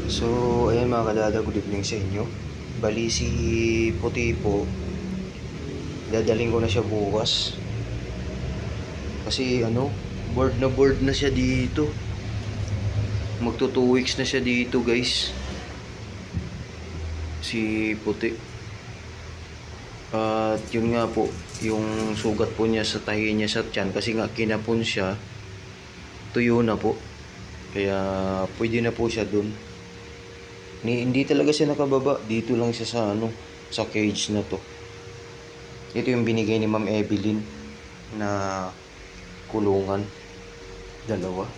So, ayan mga kadada, good evening sa inyo. Bali si Puti po, dadaling ko na siya bukas. Kasi bored na siya dito. Magto 2 weeks na siya dito guys. Si Puti. At yun nga po, yung sugat po niya sa tahi niya sa tiyan. Kasi nga kinapon siya, tuyo na po. Kaya pwede na po siya dun. Hindi talaga siya nakababa. Dito lang siya sa cage na to. Ito yung binigay ni Ma'am Evelyn na kulungan. Dalawa.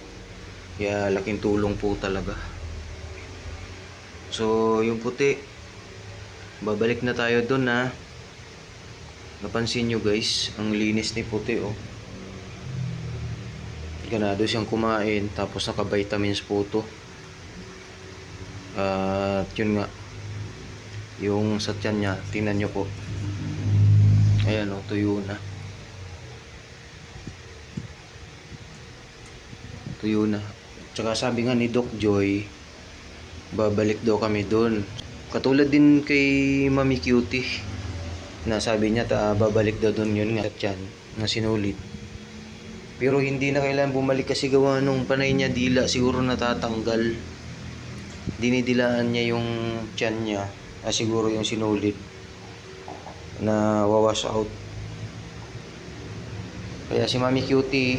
Kaya laking tulong po talaga. So, yung Puti, babalik na tayo doon na. Napansin nyo guys, ang linis ni Puti oh. Ganado siyang kumain, tapos naka-vitamins po to. At yun nga, yung sa tiyan niya, tingnan nyo po. Ayan oh, tuyo na. Tuyo na. Tsaka sabi nga ni Doc Joy, babalik daw kami doon. Katulad din kay Mami Cutie, na sabi niya babalik daw doon, yun nga tiyan na sinulit. Pero hindi na kailangan bumalik kasi gawa nung panay niya dila, siguro natatanggal. Dinidilaan niya yung tiyan niya, siguro yung sinulit na wawash out. Kaya si Mami Cutie,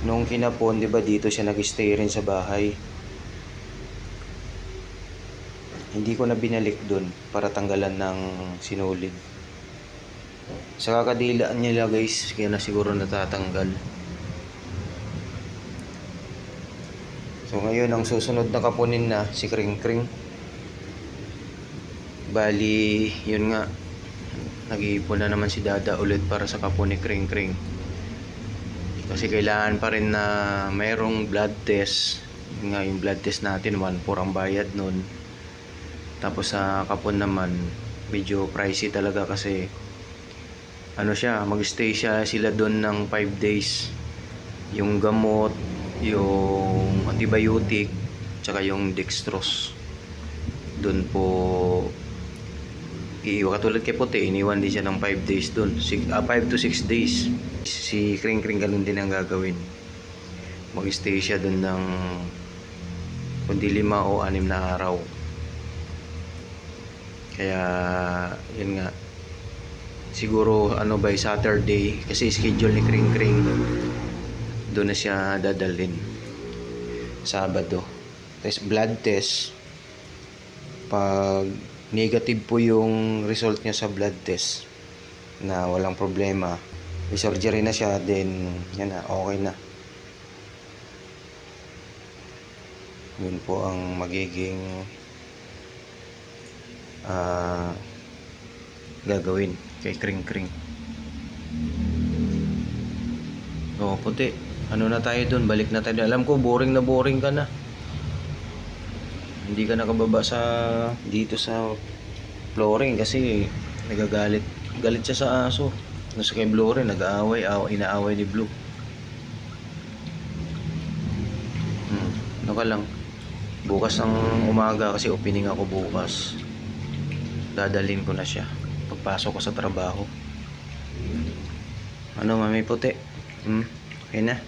nung kinapon, di ba dito siya nag-stay rin sa bahay. Hindi ko na binalik doon para tanggalan ng sinulid. Sa kakadilaan niya guys, kaya na siguro natatanggal. So ngayon ang susunod na kapunin na si Kring Kring. Bali, yun nga, nag-iipon na naman si Dada ulit para sa kapon ni Kring Kring. Kasi kailangan pa rin na mayroong blood test. Yun nga, yung blood test natin 1,400 ang bayad nun. Tapos sa kapon naman, medyo pricey talaga kasi mag-stay sila doon ng 5 days. Yung gamot, yung antibiotic, tsaka yung dextrose. Doon po iiwan. Katulad kay Puti, iniwan din siya ng 5 days doon. 5 to 6 days. Si Kring Kring ganun din ang gagawin. Mag-stay siya doon ng kundi 5 o 6 na araw. Kaya yun nga, siguro by Saturday, kasi schedule ni Kring Kring doon na siya dadalhin Sabado. Tapos blood test, pag negative po yung result niya sa blood test na walang problema, may surgery na siya, then yan na, okay na. Yun po ang magiging gagawin kay Kring Kring. So Puti, na tayo dun, balik na tayo. Alam ko boring na boring ka na, hindi ka nakababa dito sa flooring kasi galit siya sa aso. Nasa kay Blue rin, inaaway ni Blue. Ano ka lang, bukas ng umaga kasi opening ako bukas, dadalhin ko na siya pagpasok ko sa trabaho. Mami Puti? Okay na?